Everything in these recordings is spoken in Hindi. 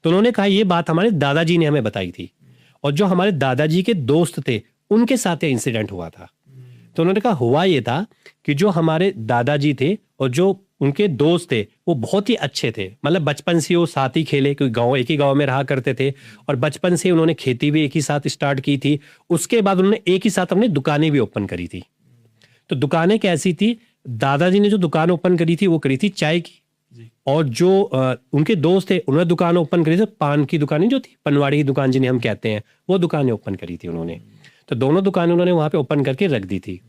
तो उन्होंने कहा ये बात हमारे दादाजी ने हमें बताई थी, और जो हमारे दादाजी के दोस्त थे उनके साथ ये इंसिडेंट हुआ था। तो उन्होंने कहा हुआ ये था कि जो हमारे दादाजी थे और जो उनके दोस्त थे वो बहुत ही अच्छे थे, मतलब बचपन से वो साथ ही खेले, क्योंकि गांव एक ही गांव में रहा करते थे, और बचपन से उन्होंने खेती भी एक ही साथ स्टार्ट की थी। उसके बाद उन्होंने एक ही साथ अपनी दुकानें भी ओपन करी थी। तो दुकानें कैसी थी, दादाजी ने जो दुकान ओपन करी थी वो करी थी चाय की, और जो उनके दोस्त थे उन्होंने दुकान ओपन करी थी पान की दुकानें जो थी, पनवाड़ी की दुकान जिन्हें हम कहते हैं, वो दुकानें ओपन करी थी उन्होंने। तो दोनों दुकानें उन्होंने वहां पे ओपन करके रख दी थी।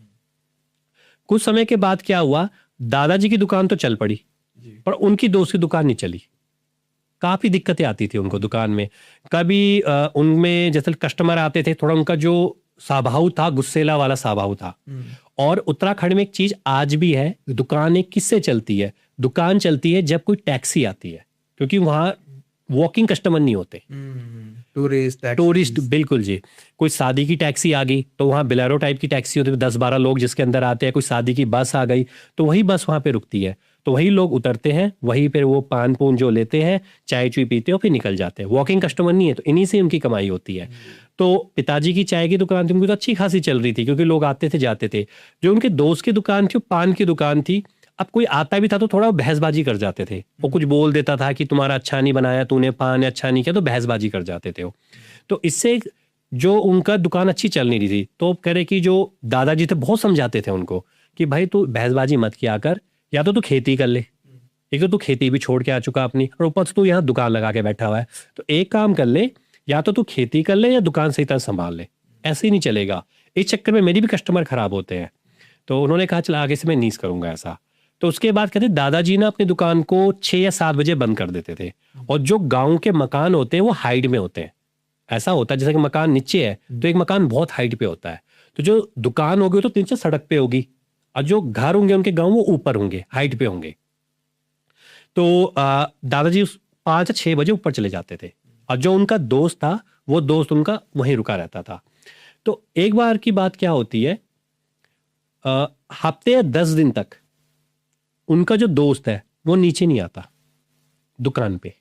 कुछ समय के बाद क्या हुआ, दादाजी की दुकान तो चल पड़ी पर उनकी दोस्त की दुकान नहीं चली। काफी दिक्कतें आती थी उनको दुकान में। कभी उनमें जैसे कस्टमर आते थे, थोड़ा उनका जो स्वभाव था गुस्सेला वाला स्वभाव था। और उत्तराखंड में एक चीज आज भी है, दुकानें किससे चलती है, दुकान चलती है जब कोई टैक्सी आती है, क्योंकि वहां वॉकिंग कस्टमर नहीं होते, टूरिस्ट। बिल्कुल जी, कोई शादी की टैक्सी आ गई तो वहाँ बिलेरो टाइप की टैक्सी होती है, 10-12 लोग जिसके अंदर आते हैं। कोई शादी की बस आ गई तो वही बस वहाँ पे रुकती है, तो वही लोग उतरते हैं, वहीं पे वो पान पून जो लेते हैं, चाय चुई पीते हैं, फिर निकल जाते हैं। वॉकिंग कस्टमर नहीं है, तो इन्हीं से उनकी कमाई होती है। तो पिताजी की चाय की दुकान थी, उनकी तो अच्छी खासी चल रही थी क्योंकि लोग आते थे जाते थे। जो उनके दोस्त की दुकान थी वो पान की दुकान थी। अब कोई आता भी था तो थोड़ा बहसबाजी कर जाते थे, वो कुछ बोल देता था कि तुम्हारा अच्छा नहीं बनाया, तूने पान अच्छा नहीं किया, तो बहसबाजी कर जाते थे वो। तो इससे जो उनका दुकान अच्छी चल नहीं रही थी, तो कह रहे कि जो दादाजी थे बहुत समझाते थे उनको कि भाई तू बहसबाजी मत किया कर, या तो तू खेती कर ले, एक तो तू खेती भी छोड़ के आ चुका अपनी, और ऊपर से तू यहाँ दुकान लगा के बैठा हुआ है, तो एक काम कर ले, या तो तू खेती कर ले या दुकान सही तरह संभाल ले, ऐसे ही नहीं चलेगा। इस चक्कर में मेरी भी कस्टमर खराब होते हैं। तो उन्होंने कहा चल आगे से मैं नहीं करूंगा ऐसा। तो उसके बाद कहते दादाजी ना अपनी दुकान को 6 या 7 बजे बंद कर देते थे। और जो गांव के मकान होते हैं वो हाइट में होते हैं, ऐसा होता है जैसे कि मकान नीचे है तो एक मकान बहुत हाइट पे होता है, तो जो दुकान होगी तो नीचे सड़क पे होगी, और जो घर होंगे उनके गांव वो ऊपर होंगे, हाइट पे होंगे। तो दादाजी 5 या 6 बजे ऊपर चले जाते थे, और जो उनका दोस्त था वो दोस्त उनका वहीं रुका रहता था। तो एक बार की बात क्या होती है, हफ्ते या 10 दिन तक उनका जो दोस्त है वो नीचे नहीं आता दुकान पे।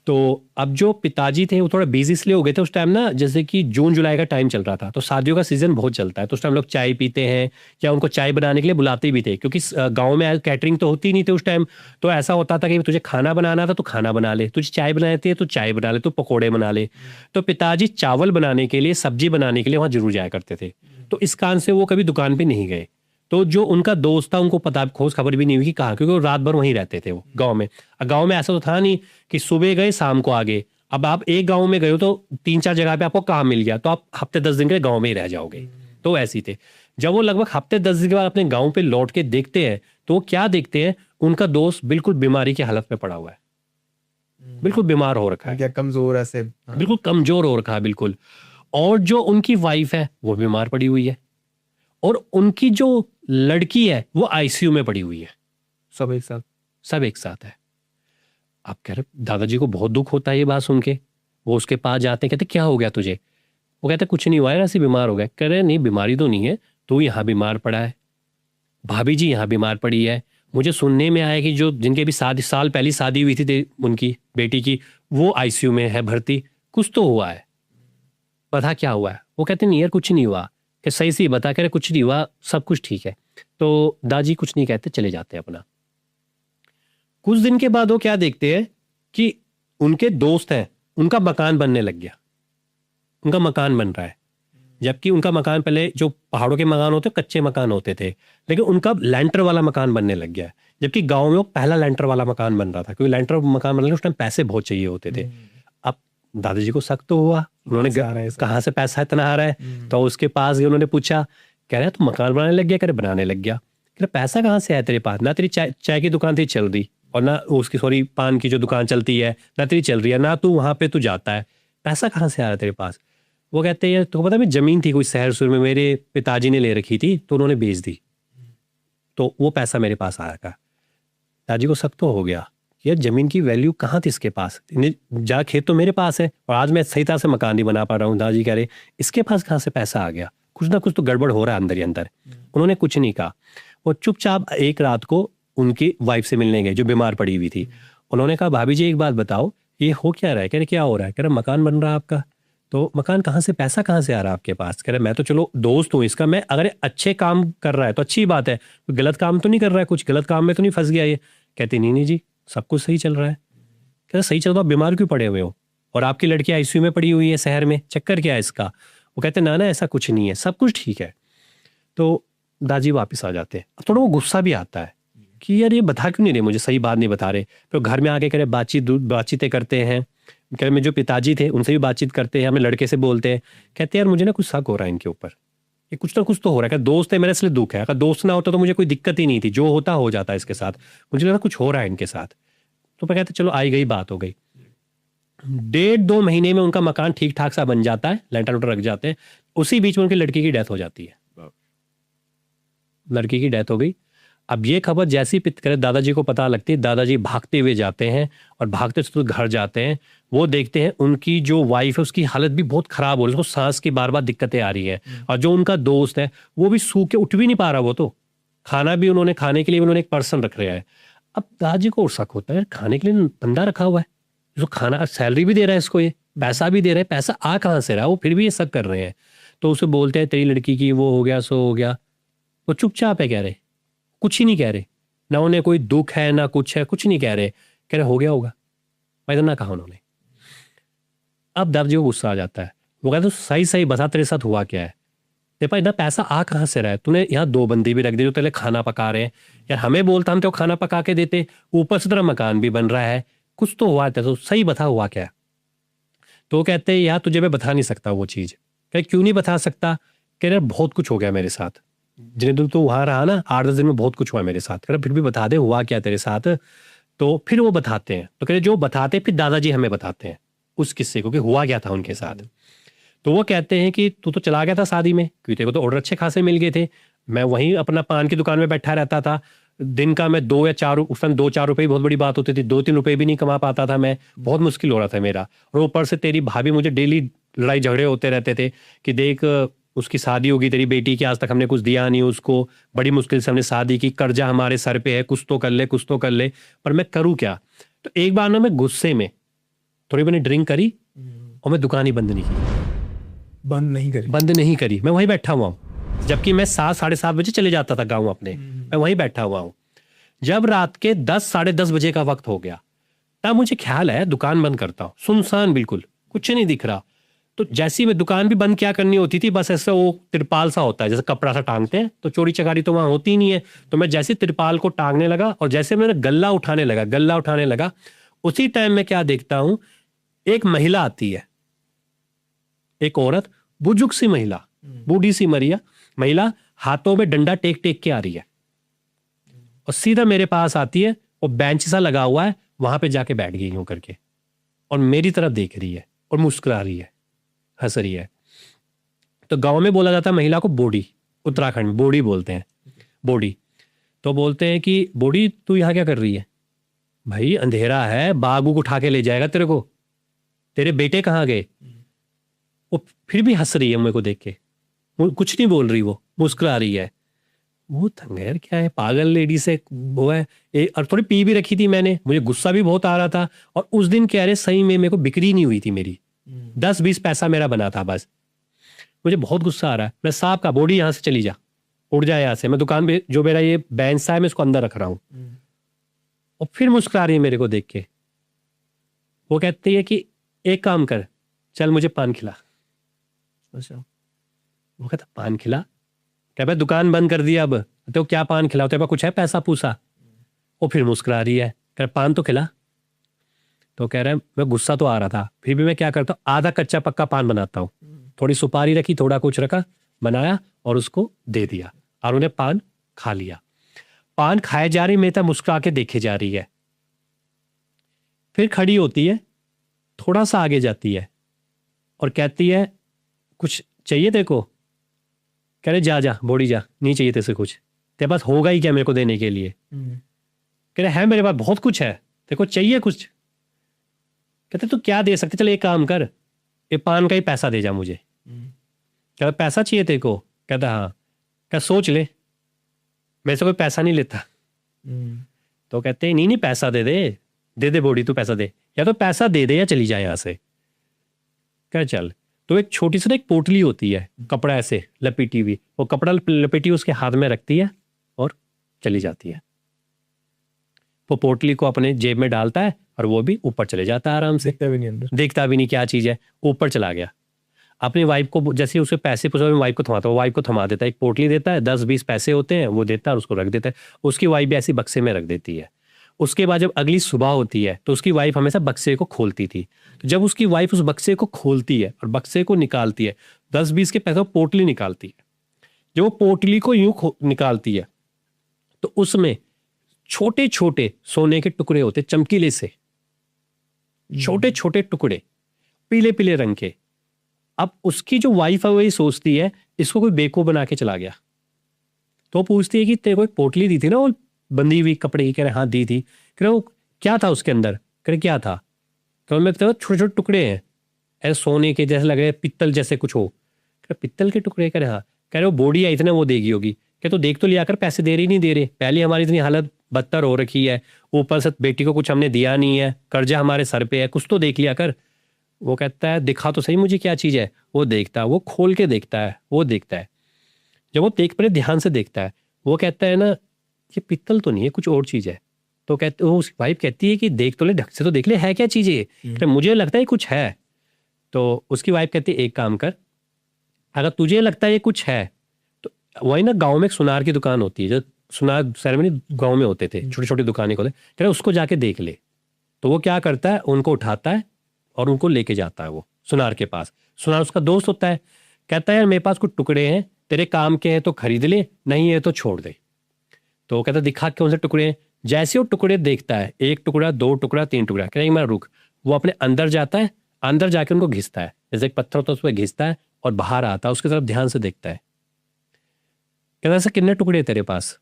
तो अब जो पिताजी थे वो थोड़ा बिजी इसलिए हो गए थे उस टाइम ना, जैसे कि जून जुलाई का टाइम चल रहा था, तो शादियों का सीजन बहुत चलता है, तो उस टाइम लोग चाय पीते हैं या उनको चाय बनाने के लिए बुलाते भी थे, क्योंकि गांव में कैटरिंग तो होती नहीं थी उस टाइम। तो ऐसा होता था कि तुझे खाना बनाना था तो खाना बना ले, तुझे चाय बनाती है तो चाय बना ले, तो पकौड़े बना ले। तो पिताजी चावल बनाने के लिए, सब्जी बनाने के लिए वहां जरूर जाया करते थे। तो इस कारण से वो कभी दुकान पर नहीं गए। तो जो उनका दोस्त था उनको पता खोज खबर भी नहीं हुई कि कहाँ, क्योंकि वो रात भर वहीं रहते थे वो गांव में। गांव में ऐसा तो था नहीं कि सुबह गए शाम को आ गए। अब आप एक गांव में गए हो तो 3-4 जगह पे आपको काम मिल गया, तो आप हफ्ते 10 दिन के गांव में ही रह जाओगे। तो ऐसे थे। जब वो लगभग हफ्ते 10 दिन के बाद अपने गाँव पे लौट के देखते हैं तो वो क्या देखते हैं, उनका दोस्त बिल्कुल बीमारी की हालत में पड़ा हुआ है, बिल्कुल बीमार हो रखा है, क्या कमजोर ऐसे, बिल्कुल कमजोर हो रखा है बिल्कुल। और जो उनकी वाइफ है वो बीमार पड़ी हुई है, और उनकी जो लड़की है वो आईसीयू में पड़ी हुई है। सब एक साथ, सब एक साथ है। आप कह रहे दादाजी को बहुत दुख होता है ये बात सुन के। वो उसके पास जाते हैं, कहते क्या हो गया तुझे? वो कहते कुछ नहीं हुआ है, ऐसे बीमार हो गए। कह रहे नहीं बीमारी तो नहीं है, तू यहाँ बीमार पड़ा है, भाभी जी यहाँ बीमार पड़ी है, मुझे सुनने में आया कि जो जिनके भी 7 साल पहले शादी हुई थी उनकी बेटी की, वो आईसीयू में है भर्ती, कुछ तो हुआ है, बता क्या हुआ है? वो कहते नहीं यार कुछ नहीं हुआ। कि सही से बता, कह रहे कुछ नहीं हुआ, सब कुछ ठीक है। तो दादाजी कुछ नहीं कहते, चले जाते हैं अपना। कुछ दिन के बाद वो क्या देखते हैं कि उनके दोस्त हैं, उनका मकान बनने लग गया, उनका मकान बन रहा है। जबकि उनका मकान पहले जो पहाड़ों के मकान होते कच्चे मकान होते थे, लेकिन उनका लैंटर वाला मकान बनने लग गया है। जबकि गांव में वो पहला लैंटर वाला मकान बन रहा था, क्योंकि लैंटर मकान बनने उस टाइम पैसे बहुत चाहिए होते थे। अब दादाजी को शक तो हुआ, उन्होंने कहाँ से पैसा इतना आ रहा है, तो उसके पास गए, उन्होंने पूछा, कह रहे तू मकान बनाने लग गया? कह रहे बनाने लग गया। कह रहे पैसा कहाँ से आया तेरे पास? ना तेरी चाय की दुकान थी चल रही, और ना उसकी पान की जो दुकान चलती है ना तेरी चल रही है, ना तू वहां पे तू जाता है, पैसा कहाँ से आ रहा है तेरे पास? वो कहते हैं तो पता है जमीन थी कोई शहर सुर में, मेरे पिताजी ने ले रखी थी तो उन्होंने बेच दी, तो वो पैसा मेरे पास आया था। दादाजी को शक तो हो गया, यार जमीन की वैल्यू कहाँ थी इसके पास, जा खेत तो मेरे पास है और आज मैं सही तरह से मकान नहीं बना पा रहा हूँ। दादाजी कह रहे इसके पास कहाँ से पैसा आ गया, कुछ ना कुछ तो गड़बड़ हो रहा है अंदर ही अंदर। उन्होंने कुछ नहीं कहा। वो चुपचाप एक रात को उनकी वाइफ से मिलने गए जो बीमार पड़ी हुई थी। उन्होंने कहा भाभी जी एक बात बताओ ये हो क्या रहा है? कह रहे क्या हो रहा है? कह रहे मकान बन रहा है आपका। तो मकान कहाँ से, पैसा कहाँ से आ रहा है आपके पास? कह रहे मैं तो चलो दोस्त हूँ इसका, मैं अगर अच्छे काम कर रहा है तो अच्छी बात है, कोई गलत काम तो नहीं कर रहा है, कुछ गलत काम में तो नहीं फंस गया ये? कहते नहीं नहीं जी, सब कुछ सही चल रहा है। कह रहे सही चल रहा, आप बीमार क्यों पड़े हुए हो? और आपकी लड़की आईसीयू में पड़ी हुई है शहर में, चक्कर क्या है इसका? वो कहते ना ना ऐसा कुछ नहीं है, सब कुछ ठीक है। तो दादी वापस आ जाते हैं। अब थोड़ा वो गुस्सा भी आता है कि यार ये बता क्यों नहीं रहे मुझे, सही बात नहीं बता रहे। फिर घर में आके कह रहे बातचीतें करते हैं। कह रहे मेरे जो पिताजी थे उनसे भी बातचीत करते हैं, हमें लड़के से बोलते हैं। कहते हैं यार मुझे ना कुछ शक हो रहा है इनके ऊपर, ये कुछ ना कुछ तो हो रहा है। दोस्त है मेरा इसलिए दुख है, अगर दोस्त ना होता तो मुझे कोई दिक्कत ही नहीं थी, जो होता हो जाता इसके साथ। मुझे लगा कुछ हो रहा है इनके साथ। तो मैं कहते चलो आई गई बात हो गई। 1.5-2 महीने में उनका मकान ठीक ठाक सा बन जाता है, लेंटर वेंटर रख जाते हैं। उसी बीच में उनकी लड़की की डेथ हो जाती है। लड़की की डेथ हो गई। अब ये खबर जैसी करे दादाजी को पता लगती है, दादाजी भागते हुए जाते हैं और भागते हुए घर जाते हैं। वो देखते हैं उनकी जो वाइफ है उसकी हालत भी बहुत खराब हो रही है, उसको सांस की बार बार दिक्कतें आ रही है। और जो उनका दोस्त है वो भी सूख के उठ भी नहीं पा रहा। वो तो खाना भी उन्होंने, खाने के लिए उन्होंने एक पर्सन रख रहा है। अब दादाजी को शक होता है खाने के लिए बंदा रखा हुआ है जो खाना, सैलरी भी दे रहा है इसको, ये पैसा भी दे रहा है, पैसा आ कहाँ से रहा है? वो फिर भी ये शक कर रहे हैं। तो उसे बोलते हैं तेरी लड़की की वो हो गया सो हो गया। वो चुपचाप है, कह रहे कुछ ही नहीं कह रहे, ना उन्हें कोई दुख है ना कुछ है, कुछ नहीं कह रहे। कह रहे हो गया होगा, मैं इतना कहा उन्होंने। अब दादाजी को गुस्सा आ जाता है। वो कहते सही सही बता तेरे साथ हुआ क्या है? तेरे पास इतना पैसा आ कहाँ से रहा है? तूने यहाँ 2 बंदे भी रख दिए जो तेरे खाना पका रहे हैं। यार हमें बोलता हम तो खाना पका के देते, ऊपर से तेरा मकान भी बन रहा है, कुछ तो हुआ था, तो सही बता हुआ क्या? तो कहते हैं यार तुझे मैं बता नहीं सकता वो चीज़। कह क्यों नहीं बता सकता? कह रहे बहुत कुछ हो गया मेरे साथ, जितने दिन तो वहाँ रहा ना 8-10 दिन में बहुत कुछ हुआ मेरे साथ। कह रहे फिर भी बता दे हुआ क्या तेरे साथ। तो फिर वो बताते हैं। तो कह रहे जो बताते फिर दादाजी हमें बताते हैं उस किस्से को कि हुआ क्या था उनके साथ। तो वो कहते हैं कि तू तो चला गया था शादी में, क्योंकि तेरे को तो ऑर्डर अच्छे खासे मिल गए थे। मैं वहीं अपना पान की दुकान में बैठा रहता था, दिन का मैं 2 या 4, उस टाइम 2-4 रुपए बहुत बड़ी बात होती थी, 2-3 रुपए भी नहीं कमा पाता था मैं, बहुत मुश्किल हो रहा था मेरा। और ऊपर से तेरी भाभी मुझे डेली लड़ाई झगड़े होते रहते थे कि देख उसकी शादी होगी तेरी बेटी की, आज तक हमने कुछ दिया नहीं उसको, बड़ी मुश्किल से हमने शादी की, कर्जा हमारे सर पे है, कुछ तो कर ले कुछ तो कर ले, पर मैं करूँ क्या? तो एक बार ना मैं गुस्से में थोड़ी मैंने ड्रिंक करी और मैं दुकान ही बंद नहीं की। बंद नहीं करी, मैं वहीं बैठा हुआ हूँ। जबकि मैं 7-7:30 बजे चले जाता था गाँव अपने, मैं वहीं बैठा हुआ हूँ। जब रात के 10-10:30 बजे का वक्त हो गया तब मुझे ख्याल है दुकान बंद करता हूँ। सुनसान बिल्कुल, कुछ नहीं दिख रहा। तो जैसी मैं दुकान भी बंद क्या करनी होती थी, बस ऐसा वो तिरपाल सा होता है जैसे कपड़ा सा टांगते हैं, तो चोरी चकारी तो वहां होती नहीं है। तो मैं जैसे तिरपाल को टांगने लगा और जैसे मैंने गल्ला उठाने लगा, उसी टाइम में क्या देखता हूं, एक महिला आती है, एक औरत, बुजुर्ग सी महिला, बूढ़ी सी महिला, हाथों में डंडा टेक टेक के आ रही है और सीधा मेरे पास आती है। और बेंच सा लगा हुआ है, वहां पे जाके बैठ गई यूं करके और मेरी तरफ देख रही है और मुस्कुरा रही है, हंस रही है। तो गांव में बोला जाता है महिला को बोडी, उत्तराखंड में बोडी बोलते हैं, बोडी। तो बोलते हैं कि बोडी तू यहाँ क्या कर रही है? भाई अंधेरा है, बाघ को उठा के ले जाएगा तेरे को, तेरे बेटे कहाँ गए? वो फिर भी हंस रही है मेरे को देख के, वो कुछ नहीं बोल रही, वो मुस्कुरा रही है। वो थंगेर क्या है, पागल लेडी से वो है। और थोड़ी पी भी रखी थी मैंने, मुझे गुस्सा भी बहुत आ रहा था। और उस दिन कह रहे सही में मेरे को बिक्री नहीं हुई थी मेरी, 10-20 पैसा मेरा बना था बस। मुझे बहुत गुस्सा आ रहा है। मैं साहब का बोडी यहाँ से चली जा, उड़ जा यहाँ से, मैं दुकान पे जो मेरा ये बेंच सा है मैं इसको अंदर रख रहा हूँ। और फिर मुस्कुरा रही है मेरे को देख के। वो कहती है कि एक काम कर, चल मुझे पान खिला। वो कहता पान खिला? क्या भाई दुकान बंद कर दिया अब तो क्या पान खिलाओ, तेरे पास कुछ है पैसा पूसा? वो फिर मुस्कुरा रही है, कह पान तो खिला। तो कह रहा है मैं गुस्सा तो आ रहा था, फिर भी मैं क्या करता हूँ, आधा कच्चा पक्का पान बनाता हूँ। थोड़ी सुपारी रखी, थोड़ा कुछ रखा, बनाया और उसको दे दिया और उन्हें पान खा लिया। पान खाए जा रही, मेरे तक मुस्कुरा के देखे जा रही है। फिर खड़ी होती है, थोड़ा सा आगे जाती है और कहती है कुछ चाहिए तेरे को? कह रहे जा जा बोड़ी जा, नहीं चाहिए तेरे से कुछ, तेरे पास होगा ही क्या मेरे को देने के लिए? कह रहे है मेरे पास बहुत कुछ है, तेरे को चाहिए कुछ? कहते तू क्या दे सकते, चल एक काम कर, ये पान का ही पैसा दे जा मुझे। कह पैसा चाहिए तेरे को? कहता हाँ। क्या सोच ले, मेरे से कोई पैसा नहीं लेता। तो कहते नहीं नहीं पैसा दे दे, दे दे बोड़ी तू पैसा दे। या तो पैसा दे दे या चली जाए यहाँ से। कह चल। तो एक छोटी सी ना एक पोटली होती है, कपड़ा ऐसे लपेटी हुई, वो कपड़ा लपेटी उसके हाथ में रखती है और चली जाती है। वो पोटली को अपने जेब में डालता है और वो भी ऊपर चले जाता है आराम से, देखता भी नहीं अंदर। देखता भी नहीं क्या चीज़ है, ऊपर चला गया। अपनी वाइफ को जैसे उसे पैसे पूछा, वाइफ को थमाता है, वाइफ को थमा देता है, एक पोटली देता है, 10-20 पैसे होते हैं, वो देता है और उसको रख देता है। उसकी वाइफ भी ऐसी बक्से में रख देती है। उसके बाद जब अगली सुबह होती है तो उसकी वाइफ हमेशा बक्से को खोलती थी। तो जब उसकी वाइफ उस बक्से को खोलती है और बक्से को निकालती है, 10-20 के पैसे पोटली निकालती है। जब वो पोटली को यूं निकालती है तो उसमें छोटे छोटे सोने के टुकड़े होते, चमकीले से छोटे छोटे टुकड़े, पीले पीले रंग के। अब उसकी जो वाइफ है वही सोचती है इसको कोई बेवकूफ बना के चला गया। तो पूछती है कि तेरे को एक पोटली दी थी ना वो बंधी हुई कपड़े की? कह रहे हाँ दी थी। कह रहे वो क्या था उसके अंदर? कह रहे क्या था? कह मैं छोटे छोटे टुकड़े हैं, ऐसे सोने के जैसे लग रहे, पित्तल जैसे कुछ हो। कह रहे पित्तल के टुकड़े? कह रहे हाँ। कह रहे वो बोडी आई थी ना वो देगी होगी। कह तो देख तो लिया कर, पैसे दे रही नहीं दे रहे, पहले हमारी इतनी हालत बदतर हो रखी है, ऊपर से बेटी को कुछ हमने दिया नहीं है, कर्जा हमारे सर पे है, कुछ तो देख लिया कर। वो कहता है दिखा तो सही मुझे क्या चीज़ है। वो देखता है, वो खोल के देखता है, वो देखता है। जब वो देख पड़े ध्यान से देखता है, वो कहता है ना ये पित्तल तो नहीं है, कुछ और चीज़ है। तो कहते वो उसकी वाइफ कहती है कि देख तो ले, ढंग से तो देख ले, है क्या चीज़ ये? तो मुझे लगता है कुछ है। तो उसकी वाइफ कहती है एक काम कर, अगर तुझे लगता है ये कुछ है तो वही ना गाँव में एक सुनार की दुकान होती है, जो सुनार सेरेमनी गाँव में होते थे, छोटी छोटी दुकानें होते, कह रहे उसको जाके देख ले। तो वो क्या करता है, उनको उठाता है और उनको लेके जाता है वो सुनार के पास। सुनार उसका दोस्त होता है। कहता है यार मेरे पास कुछ टुकड़े हैं, तेरे काम के हैं तो खरीद ले, नहीं है तो छोड़ दे। तो वो कहता है दिखा कौन से टुकड़े हैं। जैसे वो टुकड़े देखता है, 1 टुकड़ा 2 टुकड़ा 3 टुकड़ा, कहता है मैं रुक। वो अपने अंदर जाता है, अंदर जाके उनको घिसता है, जैसे एक पत्थर होता है उस पर घिसता है और बाहर आता है, उसकी तरफ ध्यान से देखता है। कहता है ऐसे कितने टुकड़े तेरे पास?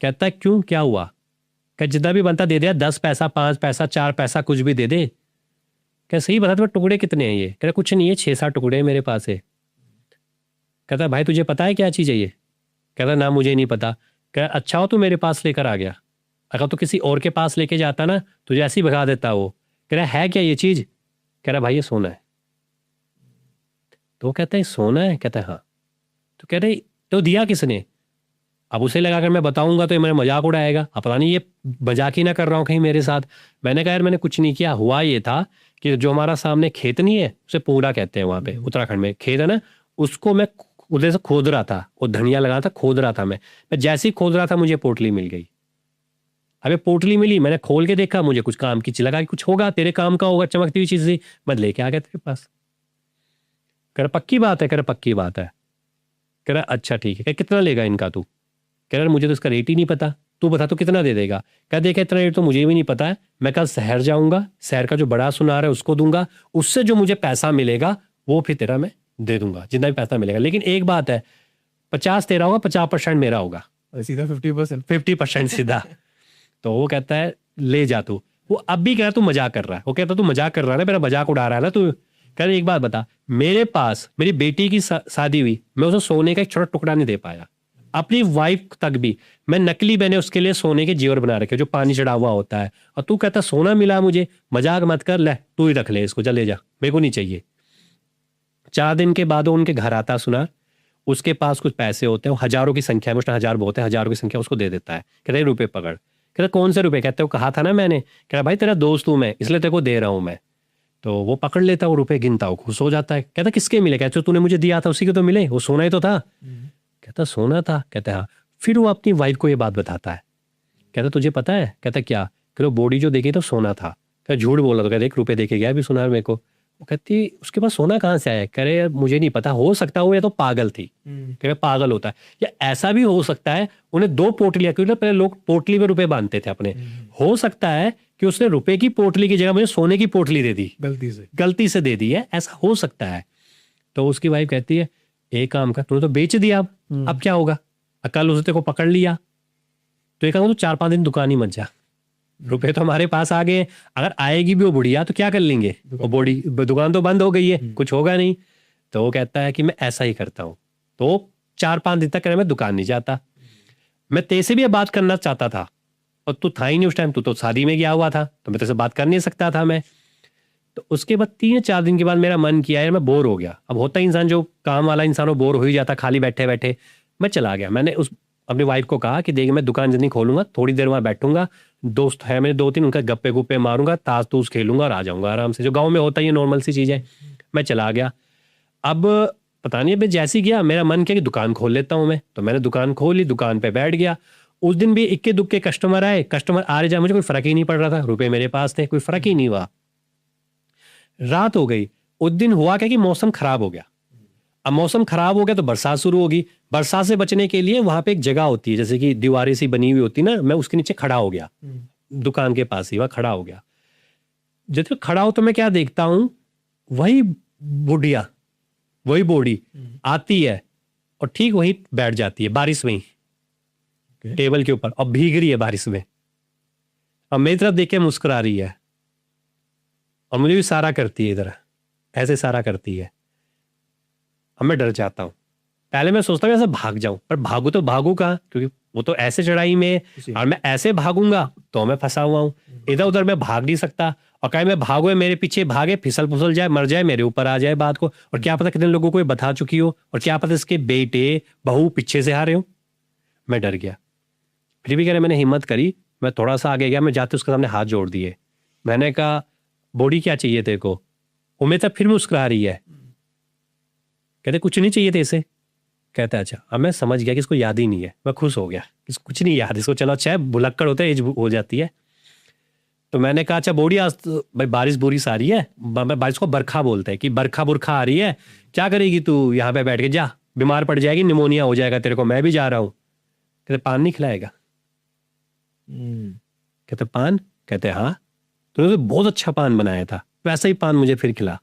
कहता है क्यों, क्या हुआ? क्या जितना भी बनता दे दे, 10 पैसा 5 पैसा 4 पैसा कुछ भी दे दे। क्या सही बता तुम्हें टुकड़े कितने हैं? ये कह रहा कुछ नहीं है, 6-7 टुकड़े मेरे पास है। कहता भाई तुझे पता है क्या चीज़ है ये? कहता ना मुझे नहीं पता। कह अच्छा हो तू मेरे पास लेकर आ गया, अगर तो किसी और के पास लेके जाता ना तुझे ऐसे ही भगा देता वो। कह रहा है क्या ये चीज़? कह रहा भाई ये सोना है। तो वो कहता है सोना है? कहता है हाँ। तो कह रहे तो दिया किसने? अब उसे लगा कर मैं बताऊंगा तो ये मेरा मजाक उड़ाएगा, अब पता नहीं ये मजाक ही ना कर रहा हूँ कहीं मेरे साथ। मैंने कहा यार मैंने कुछ नहीं किया, हुआ ये था कि जो हमारा सामने खेत नहीं है, उसे पूरा कहते हैं वहाँ पे उत्तराखंड में खेत है ना, उसको मैं उधर से खोद रहा था, वो धनिया लगा था, खोद रहा था मैं जैसे ही खोद रहा था मुझे पोटली मिल गई। अबे पोटली मिली, मैंने खोल के देखा, मुझे कुछ काम की चीज लगा कि कुछ होगा तेरे काम का होगा, चमकती हुई चीज थी, मैं लेके आ गया तेरे पास। कह रहा पक्की बात है? कह रहा पक्की बात है। कह रहा अच्छा ठीक है। कितना लेगा इनका तू? कह रहा मुझे तो इसका रेट ही नहीं पता, तू बता तो कितना दे देगा? कह देखा इतना रेट तो मुझे भी नहीं पता है, मैं कल शहर जाऊंगा, शहर का जो बड़ा सुनार है उसको दूंगा, उससे जो मुझे पैसा मिलेगा वो फिर तेरा मैं दे दूंगा, जितना भी पैसा मिलेगा। लेकिन एक बात है, 50 तेरा होगा, 50% मेरा होगा, सीधा 50%। 50% सीधा। तो वो कहता है ले जा तू। वो अब भी कह रहा तू मजाक कर रहा है। वो कहता तू मजाक कर रहा है ना, मेरा मजाक उड़ा रहा है ना तू। कह रहा एक बात बता, मेरे पास मेरी बेटी की शादी हुई, मैं उसे सोने का एक छोटा टुकड़ा नहीं दे पाया। अपनी वाइफ तक भी मैं नकली मैंने उसके लिए सोने के जेवर बना रखे जो पानी चढ़ा हुआ होता है, और तू कहता सोना मिला मुझे, मजाक मत कर, ले तू ही रख ले इसको, चले जा, मेरे को नहीं चाहिए। 4 दिन के बाद वो उनके घर आता सुना, उसके पास कुछ पैसे होते हैं, हजारों की संख्या में, उसने 1000 बहुत है, हजारों की संख्या उसको दे देता है। कहते हैं रुपए पकड़। कहता कौन से रुपए? कहते हो कहा था ना मैंने। कह रहा भाई तेरा दोस्त हूं मैं, इसलिए तेरे को दे रहा हूं मैं। तो वो पकड़ लेता, वो रुपए गिनता, वो खुश हो जाता है। कहता किसके मिले? कहते तूने मुझे दिया था उसी के तो मिले, वो सोना ही तो था। कहता सोना था? कहता हाँ। फिर वो अपनी वाइफ को ये बात बताता है। कहता तुझे पता है? कहता क्या? कहते बॉडी जो देखी तो सोना था। कहता झूठ बोला तो? कहते 1 रुपए देके गया भी सुनार मेरे को। वो कहती उसके पास सोना कहाँ से आया? कह रहे यार मुझे नहीं पता, हो सकता हो या तो पागल थी। कह रहे पागल होता है, या ऐसा भी हो सकता है उन्हें 2 पोटलियां, क्योंकि पहले लोग पोटली में रुपए बांधते थे अपने, हो सकता है कि उसने रुपए की पोटली की जगह मुझे सोने की पोटली दे दी, गलती से दे दी है, ऐसा हो सकता है। तो उसकी वाइफ कहती है एक काम कर, तूने तो बेच दिया, अब क्या होगा? कल उसने को पकड़ लिया तो एक काम तो 4-5 दिन दुकान ही मत जा, रुपए तो हमारे पास आ गए, अगर आएगी भी वो बुढ़िया तो क्या कर लेंगे, वो बॉडी दुकान तो बंद हो गई है, कुछ होगा नहीं। तो वो कहता है कि मैं ऐसा ही करता हूँ। तो 4-5 दिन तक मैं दुकान नहीं जाता। मैं तेरे से भी बात करना चाहता था, और तू था ही नहीं उस टाइम, तू तो शादी में गया हुआ था, तो मैं तेरे से बात कर नहीं सकता था मैं। तो उसके बाद 3-4 दिन के बाद मेरा मन किया यार मैं बोर हो गया। अब होता है इंसान जो काम वाला इंसान वो बोर हो ही जाता खाली बैठे बैठे। मैं चला गया, मैंने उस अपनी वाइफ को कहा कि देख मैं दुकान जल्दी खोलूंगा, थोड़ी देर वहाँ बैठूंगा, दोस्त है मेरे 2-3 उनका गप्पे गुप्पे मारूंगा, ताश तूश खेलूंगा और आ जाऊंगा आराम से, जो गाँव में होता है ये नॉर्मल सी चीज़ है। मैं चला गया। अब पता नहीं अभी जैसे ही गया मेरा मन किया कि दुकान खोल लेता हूँ मैं, तो मैंने दुकान खोली, दुकान पे बैठ गया। उस दिन भी इक्के दुक्के कस्टमर आए, कस्टमर आ रहे जाए मुझे कोई फर्क ही नहीं पड़ रहा था, रुपए मेरे पास थे, कोई फर्क ही नहीं हुआ। रात हो गई। उस दिन हुआ क्या कि मौसम खराब हो गया। अब मौसम खराब हो गया तो बरसात शुरू होगी। बरसात से बचने के लिए वहां पे एक जगह होती है जैसे कि दीवारें सी बनी हुई होती ना, मैं उसके नीचे खड़ा हो गया, दुकान के पास ही वहां खड़ा हो गया। जब तक खड़ा हो तो मैं क्या देखता हूं, वही बुढ़िया, वही बूढ़ी आती है और ठीक वही बैठ जाती है बारिश में ही, टेबल के ऊपर, और भीग रही है बारिश में, और मेरी तरफ देख के मुस्कुरा रही है और मुझे भी इशारा करती है, इधर ऐसे इशारा करती है। अब मैं डर जाता हूँ। पहले मैं सोचता हूँ ऐसे भाग जाऊं, पर भागू तो भागू कहाँ, क्योंकि वो तो ऐसे चढ़ाई में है और मैं ऐसे भागूंगा तो मैं फंसा हुआ हूँ, इधर उधर मैं भाग नहीं सकता। और कहीं मैं भागू मेरे पीछे भागे, फिसल फुसल जाए, मर जाए, मेरे ऊपर आ जाए बात को, और क्या पता कितने लोगों को ये बता चुकी हो, और क्या पता इसके बेटे बहू पीछे से आ रहे हो। मैं डर गया। फिर भी कह रहे मैंने हिम्मत करी, मैं थोड़ा सा आगे गया, मैं जाते उसके सामने हाथ जोड़ दिए। मैंने कहा बॉडी क्या चाहिए तेरे को? वो मेरे तब फिर मुस्कुरा रही है, कहते कुछ नहीं चाहिए थे इसे। कहता अच्छा। अब मैं समझ गया कि इसको याद ही नहीं है। मैं खुश हो गया, इसको कुछ नहीं याद, इसको चलो अच्छा है, भुलक्कड़ होता है, एज हो जाती है। तो मैंने कहा अच्छा बॉडी आज तो भाई बारिश बुरिश आ रही है, बारिश को बरखा बोलते हैं कि बरखा बुरखा आ रही है, क्या करेगी तू यहाँ पे बैठ के, जा बीमार पड़ जाएगी, निमोनिया हो जाएगा तेरे को, मैं भी जा रहा हूँ। कहते पान नहीं खिलाएगा? कहते पान? कहते हाँ, तूने तो बहुत अच्छा पान बनाया था, वैसा ही पान मुझे फिर खिला।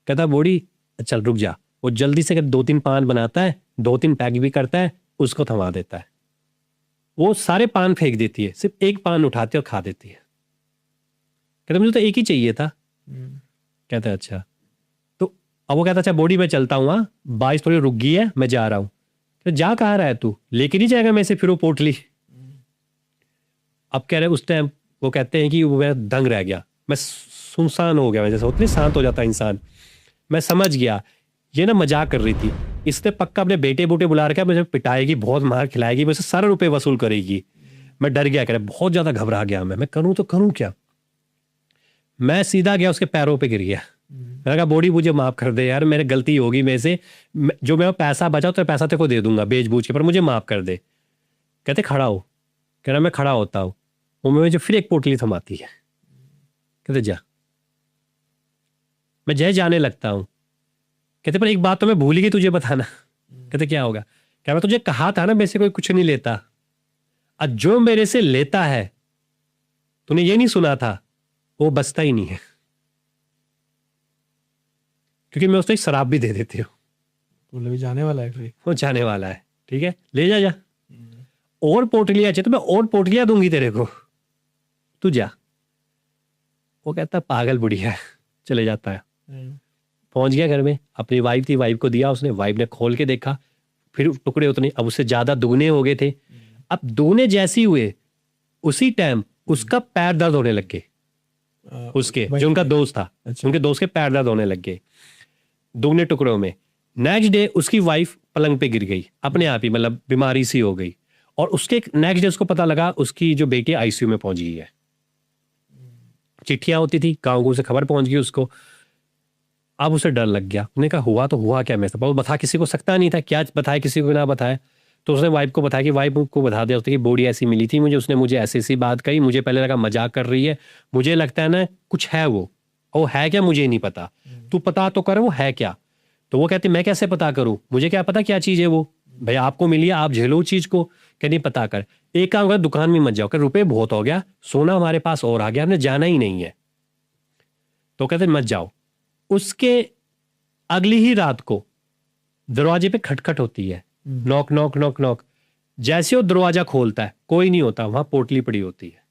कहता बॉडी चल रुक जा। वो जल्दी से 2-3 पान बनाता है, 2-3 पैक भी करता है, उसको थमा देता है। वो सारे पान फेंक देती है, सिर्फ एक पान उठाती है और खा देती है। कहता मुझे तो एक ही चाहिए था। कहता अच्छा। तो अब वो कहता अच्छा बॉडी में चलता हूँ, बारिश थोड़ी रुक गई है, मैं जा रहा हूँ। तो जा कहाँ रहा है तू, लेके नहीं जाएगा मैं से फिर वो पोटली? अब कह रहे उस टाइम वो कहते हैं कि वो मैं दंग रह गया, मैं सुनसान हो गया, मैं जैसे उतनी शांत हो जाता इंसान। मैं समझ गया ये ना मजाक कर रही थी, इसने पक्का अपने बेटे बूटे बुला रखा है, मुझे पिटाएगी, बहुत मार खिलाएगी, मुझसे सारे रुपए वसूल करेगी। मैं डर गया, करे बहुत ज्यादा घबरा गया मैं करूँ तो करूँ क्या। मैं सीधा गया उसके पैरों पे गिर गया। मैंने कहा बॉडी मुझे माफ कर दे यार, मेरी गलती होगी मेरे से, जो मैं पैसा बचा तो पैसा तेरे को दे दूंगा बेच बूझ के, पर मुझे माफ कर दे। कहते खड़ा हो। कह रहा मैं खड़ा होता हूँ। वो मुझे फिर एक पोटली थमाती है, कहते जा। मैं जय जाने लगता हूँ। कहते पर एक बात तो मैं भूल गई तुझे बताना। कहते क्या होगा? क्या मैं तुझे कहा था ना मेरे से कोई कुछ नहीं लेता, और जो मेरे से लेता है तूने ये नहीं सुना था, वो बचता ही नहीं है, क्योंकि मैं उसको एक शराब भी दे देती हूँ। तो भी जाने वाला है फिर। वो जाने वाला है, ठीक है ले जा जा, और पोटलियां चाहिए तो मैं और पोटलियां दूंगी तेरे को, तू जा। वो कहता पागल बुढ़िया है, चले जाता है। पहुंच गया घर में, अपनी वाइफ थी, वाइफ को दिया उसने, वाइफ ने खोल के देखा, फिर टुकड़े उतने, अब उससे ज्यादा दुगने हो गए थे। अब दुगने जैसे हुए उसी टाइम उसका पैर दर्द होने लग गए, उसके जो उनका दोस्त था, उनके दोस्त के पैर दर्द होने लग गए दुगने टुकड़ों में। नेक्स्ट डे उसकी वाइफ पलंग पे गिर गई अपने आप ही, मतलब बीमारी सी हो गई, और उसके नेक्स्ट डे उसको पता लगा उसकी जो बेटी आईसीयू में पहुंच गई है। चिट्ठियां होती थी, गाँव से खबर पहुंच गई उसको। अब उसे डर लग गया, उसने कहा हुआ तो हुआ क्या, मैं सब बता किसी को सकता नहीं था, क्या बताए किसी को ना बताए। तो उसने वाइफ को बताया कि वाइफ को बता दिया उसने कि बॉडी ऐसी मिली थी मुझे, उसने मुझे ऐसी ऐसी बात कही, मुझे पहले लगा मजाक कर रही है, मुझे लगता है ना कुछ है वो है क्या मुझे नहीं पता, तू पता तो कर वो है क्या। तो वो कहती मैं कैसे पता करूं, मुझे क्या पता क्या चीज़ है वो, भाई आपको मिली है आप झेलो चीज़ को, कह नहीं पता कर। एक काम कर दुकान में मत जाओ, कर रुपये बहुत हो गया, सोना हमारे पास और आ गया, हमने जाना ही नहीं है। तो कहते मत जाओ। उसके अगली ही रात को दरवाजे पे खटखट होती है, नॉक नॉक नॉक नॉक। जैसे वो दरवाजा खोलता है कोई नहीं होता, वहां पोटली पड़ी होती है।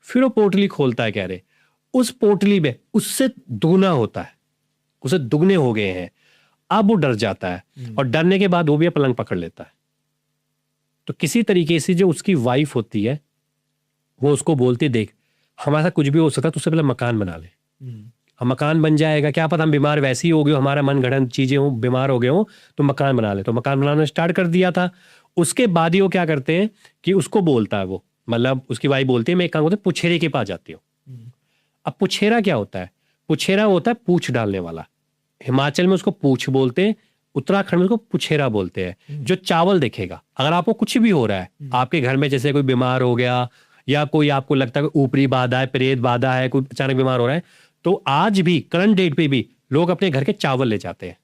फिर वो पोटली खोलता है, कह रहे उस पोटली में उससे दुगना होता है, उसे दुगने हो गए हैं। अब वो डर जाता है, और डरने के बाद वो भी पलंग पकड़ लेता है। तो किसी तरीके से जो उसकी वाइफ होती है वो उसको बोलती, देख हमारे साथ कुछ भी हो सकता है, तो उससे पहले मकान बना ले। हम मकान बन जाएगा, क्या पता हम बीमार वैसे ही हो गए, हमारा मन गढ़ंत चीजें हो, बीमार हो गए हो, तो मकान बना ले। तो मकान बनाना स्टार्ट कर दिया था। उसके बाद ही वो क्या करते हैं कि उसको बोलता है, वो मतलब उसकी वाइफ बोलती है मैं एक काम करता हूँ, पुछेरे के पास जाती हूँ। अब पुछेरा क्या होता है? पुछेरा होता है पूछ डालने वाला। हिमाचल में उसको पूछ बोलते हैं, उत्तराखंड में उसको पुछेरा बोलते हैं। जो चावल देखेगा, अगर आपको कुछ भी हो रहा है आपके घर में, जैसे कोई बीमार हो गया या कोई आपको लगता है ऊपरी बाधा है, प्रेत बाधा है, कोई अचानक बीमार हो रहा है, तो आज भी करंट डेट पे भी लोग अपने घर के चावल ले जाते हैं।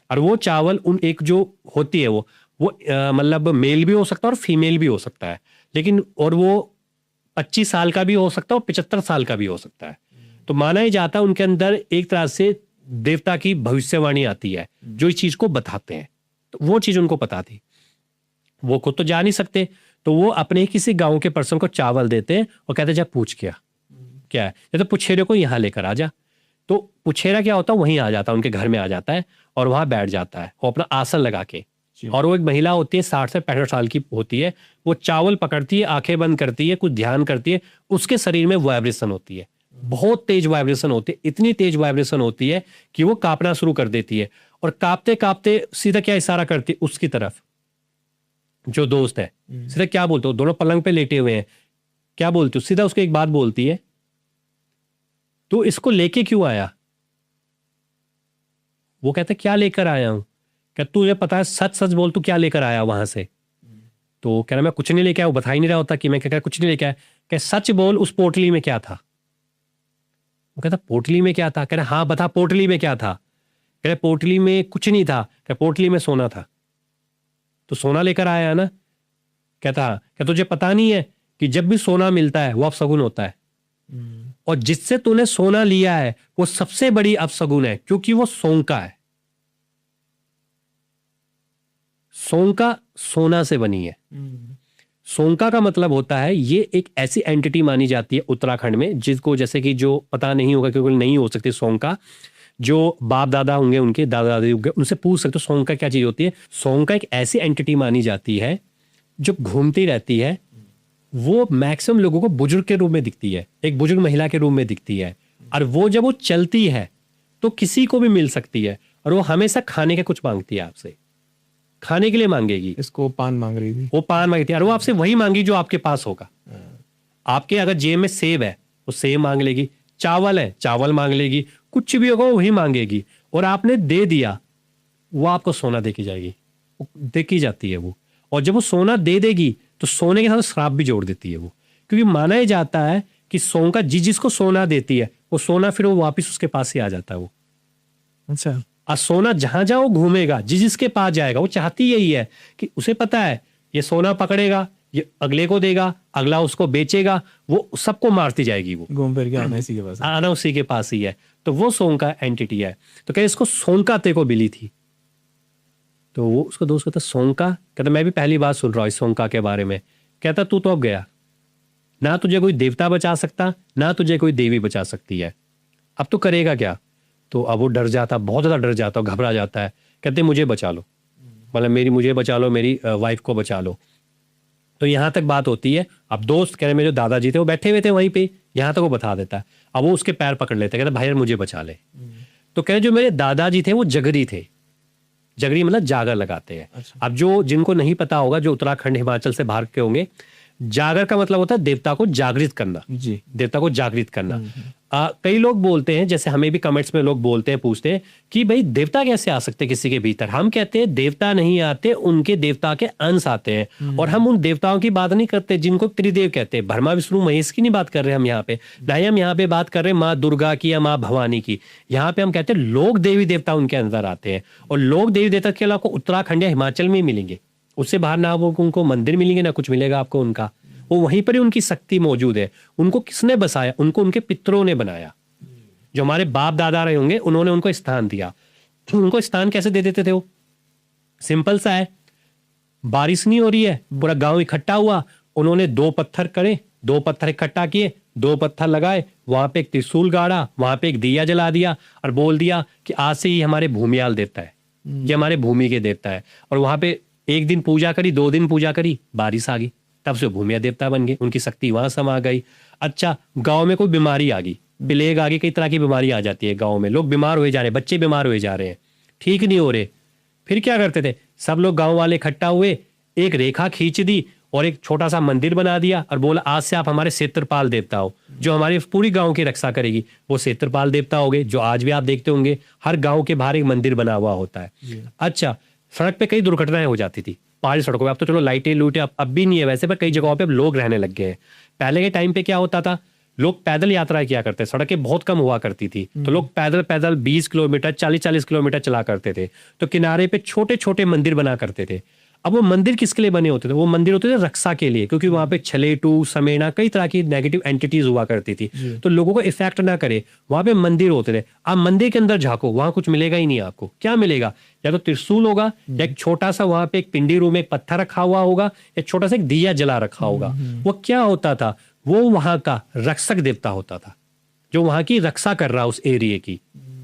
और वो चावल उन एक जो होती है वो मतलब मेल भी हो सकता है और फीमेल भी हो सकता है, लेकिन और वो 25 साल का भी हो सकता है और 75 साल का भी हो सकता है। तो माना ही जाता है उनके अंदर एक तरह से देवता की भविष्यवाणी आती है जो इस चीज को बताते हैं। तो वो चीज उनको पता थी, वो खुद तो जा नहीं सकते, तो वो अपने किसी गांव के पर्सन को चावल देते हैं और कहते जा पूछ क्या है, या तो पुछेरे को यहाँ लेकर आ जा। तो पुछेरा क्या होता है, वहीं आ जाता है, उनके घर में आ जाता है और वहां बैठ जाता है वो अपना आसन लगा के। और वो एक महिला होती है 60 से 65 साल की होती है, वो चावल पकड़ती है, आंखें बंद करती है, कुछ ध्यान करती है, उसके शरीर में वाइब्रेशन होती है, बहुत तेज वाइब्रेशन होती है, इतनी तेज वाइब्रेशन होती है कि वो कांपना शुरू कर देती है। और कांपते कांपते सीधा क्या इशारा करती है उसकी तरफ, जो दोस्त है, सीधा क्या बोलते हो, दोनों पलंग पे लेटे हुए हैं, क्या बोलते हो, सीधा उसको एक बात बोलती है, तो इसको लेके क्यों आया? वो कहता है क्या लेकर आया हूं? क्या तुझे पता है, सच सच बोल, तू क्या लेकर आया वहां से? तो कह रहा मैं कुछ नहीं लेके आया। वो बता ही नहीं रहा होता कि मैं क्या कुछ नहीं लेके आया। क्या सच बोल, उस पोटली में क्या था? वो कहता पोटली में क्या था? कह रहा हाँ बता पोटली में क्या था? कह रहे पोटली में कुछ नहीं था। क्या पोटली में सोना था। तो सोना लेकर आया ना? कहता क्या तुझे पता नहीं है कि जब भी सोना मिलता है वो अपशगुन होता है, और जिससे तूने सोना लिया है वो सबसे बड़ी अपशगुन है, क्योंकि वो सोंका है। सोंका सोना से बनी है। सोंका का मतलब होता है, ये एक ऐसी एंटिटी मानी जाती है उत्तराखंड में, जिसको जैसे कि जो पता नहीं होगा क्योंकि नहीं हो सकती सोंका, जो बाप दादा होंगे उनके दादा दादी होंगे उनसे पूछ सकते हो सोंका क्या चीज होती है। सोंका एक ऐसी एंटिटी मानी जाती है जो घूमती रहती है, वो मैक्सिमम लोगों को बुजुर्ग के रूप में दिखती है, एक बुजुर्ग महिला के रूप में दिखती है, और वो जब वो चलती है तो किसी को भी मिल सकती है, और वो हमेशा खाने के कुछ मांगती है, आपसे खाने के लिए मांगेगी। इसको पान मांग रही थी, वो पान मांगती है, और वो आपसे वही मांगी जो आपके पास होगा। आपके अगर जेब में सेब है वो सेब मांग लेगी, चावल है चावल मांग लेगी, कुछ भी होगा वही मांगेगी, और आपने दे दिया वो आपको सोना दे के जाएगी, दे की जाती है वो। और जब वो सोना दे देगी तो सोने के साथ श्राप भी जोड़ देती है वो, क्योंकि माना ही जाता है कि सोंका जिसको सोना देती है वो सोना फिर वो वापस उसके पास ही आ जाता है वो। अच्छा, और सोना जहां जहां वो घूमेगा, जिसके पास जाएगा, वो चाहती यही है कि उसे पता है ये सोना पकड़ेगा, ये अगले को देगा, अगला उसको बेचेगा, वो सबको मारती जाएगी, वो घूम फिर के आना इसी के पास है। आना उसी के पास ही है। तो वो सोंका एंटिटी है। तो क्या इसको सोंका ते को मिली थी? तो वो उसका दोस्त कहता सोंका, कहता मैं भी पहली बार सुन रहा हूँ इस सोंका के बारे में। कहता तू तो अब गया, ना तुझे कोई देवता बचा सकता, ना तुझे कोई देवी बचा सकती है, अब तो करेगा क्या? तो अब वो डर जाता, बहुत ज्यादा डर जाता, घबरा जाता है। कहते मुझे बचा लो, मतलब मुझे बचा लो, मेरी वाइफ को बचा लो। तो यहाँ तक बात होती है। अब दोस्त कह रहे मेरे जो दादाजी थे वो बैठे हुए थे वहीं पे, यहाँ तक वो बता देता है। अब वो उसके पैर पकड़ लेते, कहते भाई यार मुझे बचा ले। तो कह रहे जो मेरे दादाजी थे वो जगरी थे, जगरी मतलब जागर लगाते हैं। अच्छा। अब जो जिनको नहीं पता होगा, जो उत्तराखंड हिमाचल से बाहर के होंगे, जागर का मतलब होता है देवता को जागृत करना, जी, देवता को जागृत करना। कई लोग बोलते हैं, जैसे हमें भी कमेंट्स में लोग बोलते हैं, पूछते हैं कि भाई देवता कैसे आ सकते किसी के भीतर। हम कहते हैं देवता नहीं आते, उनके देवता के अंश आते हैं। और हम उन देवताओं की बात नहीं करते जिनको त्रिदेव कहते हैं, ब्रह्मा विष्णु महेश की नहीं बात कर रहे हम यहाँ पे, ना ही हम यहाँ पे बात कर रहे हैं माँ दुर्गा की या माँ भवानी की। यहाँ पे हम कहते हैं लोग देवी देवता उनके अंदर आते हैं, और लोग देवी देवता के अलावा उत्तराखंड या हिमाचल में ही मिलेंगे, उससे बाहर ना वो उनको मंदिर मिलेंगे ना कुछ मिलेगा आपको उनका। वो वहीं पर ही उनकी शक्ति मौजूद है। उनको किसने बसाया? उनको उनके पितरों ने बनाया, जो हमारे बाप दादा रहे होंगे उन्होंने उनको स्थान दिया। उनको स्थान कैसे दे देते थे वो? सिंपल सा है, बारिश नहीं हो रही है, पूरा गांव इकट्ठा हुआ, उन्होंने 2 पत्थर करे, 2 पत्थर इकट्ठा किए, 2 पत्थर लगाए, वहां पे एक त्रिशूल गाड़ा, वहां पे एक दिया जला दिया, और बोल दिया कि आज से ही हमारे भूमियाल देवता है, ये हमारे भूमि के देवता है। और वहां पे एक दिन पूजा करी, 2 दिन पूजा करी, बारिश आ गई, तब से भूमिया देवता बन गए, उनकी शक्ति वहां समा गई। अच्छा, गांव में कोई बीमारी आ गई, प्लेग आ गई, कई तरह की बीमारी आ जाती है गांव में, लोग बीमार हुए जा रहे हैं, बच्चे बीमार हुए जा रहे हैं, ठीक नहीं हो रहे। फिर क्या करते थे, सब लोग गांव वाले इकट्ठा हुए, एक रेखा खींच दी और एक छोटा सा मंदिर बना दिया और बोला आज से आप हमारे क्षेत्रपाल देवता हो, जो हमारे पूरी गांव की रक्षा करेगी। वो क्षेत्रपाल देवता हो गए, जो आज भी आप देखते होंगे हर गांव के बाहर एक मंदिर बना हुआ होता है। अच्छा, सड़क पे कई दुर्घटनाएं हो जाती थी, पहाड़ी सड़कों पे, अब तो चलो लाइटें लूटें अब भी नहीं है वैसे, पर कई जगहों पे अब लोग रहने लग गए हैं। पहले के टाइम पे क्या होता था, लोग पैदल यात्रा किया करते, सड़कें बहुत कम हुआ करती थी, तो लोग पैदल पैदल 20 किलोमीटर 40-40 किलोमीटर चला करते थे। तो किनारे पे छोटे छोटे मंदिर बना करते थे। अब वो मंदिर किसके लिए बने होते थे, वो मंदिर होते थे रक्षा के लिए, क्योंकि वहां पे छलेटू समेना कई तरह की नेगेटिव एंटिटीज हुआ करती थी, तो लोगों को इफेक्ट ना करे, वहां पे मंदिर होते थे। आप मंदिर के अंदर झांको, वहां कुछ मिलेगा ही नहीं आपको। क्या मिलेगा, या तो त्रिशूल होगा, या एक छोटा सा वहां पे एक पिंडी रूम में एक पत्थर रखा हुआ होगा, एक छोटा सा एक दिया जला रखा होगा। वो क्या होता था, वो वहां का रक्षक देवता होता था, जो वहां की रक्षा कर रहा है उस एरिया की,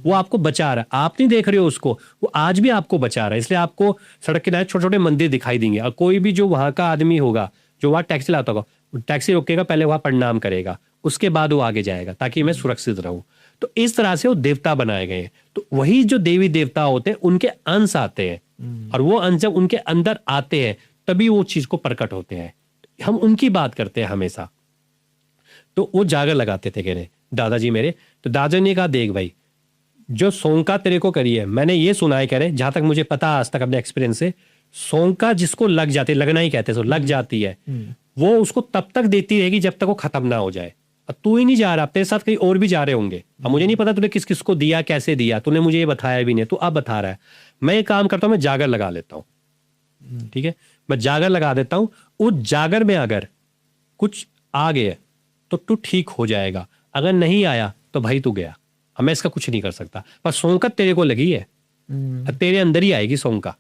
वो आपको बचा रहा है। आप नहीं देख रहे हो उसको, वो आज भी आपको बचा रहा है। इसलिए आपको सड़क किनारे छोटे छोटे मंदिर दिखाई देंगे, और कोई भी जो वहां का आदमी होगा, जो वहां टैक्सी लाता होगा, टैक्सी रोकेगा, पहले वहां प्रणाम करेगा, उसके बाद वो आगे जाएगा, ताकि मैं सुरक्षित रहूं। तो इस तरह से वो देवता बनाए गए हैं। तो वही जो देवी देवता होते हैं, उनके अंश आते हैं, और वो अंश जब उनके अंदर आते हैं तभी वो चीज को प्रकट होते हैं। हम उनकी बात करते हैं हमेशा। तो वो जागर लगाते थे, कह रहे दादाजी मेरे। तो दादाजी ने कहा देख भाई, जो सोंका तेरे को करी है, मैंने ये सुना है, कह रहे जहां तक मुझे पता आज तक अपने एक्सपीरियंस से, सोंका जिसको लग जाती है, लगना ही कहते हैं, लग जाती है, वो उसको तब तक देती रहेगी जब तक वो खत्म ना हो जाए। अब तू ही नहीं जा रहा, तेरे साथ कहीं और भी जा रहे होंगे। अब मुझे नहीं पता तूने किस किस को दिया, कैसे दिया, तूने मुझे ये बताया भी नहीं, तू अब बता रहा है। मैं ये काम करता हूं, मैं जागर लगा लेता हूं, ठीक है, मैं जागर लगा देता हूं। उस जागर में अगर कुछ आ गया तो तू ठीक हो जाएगा, अगर नहीं आया तो भाई तू गया, अब मैं इसका कुछ नहीं कर सकता। पर सोंकत तेरे को लगी है, अब तेरे अंदर ही आएगी सोंका।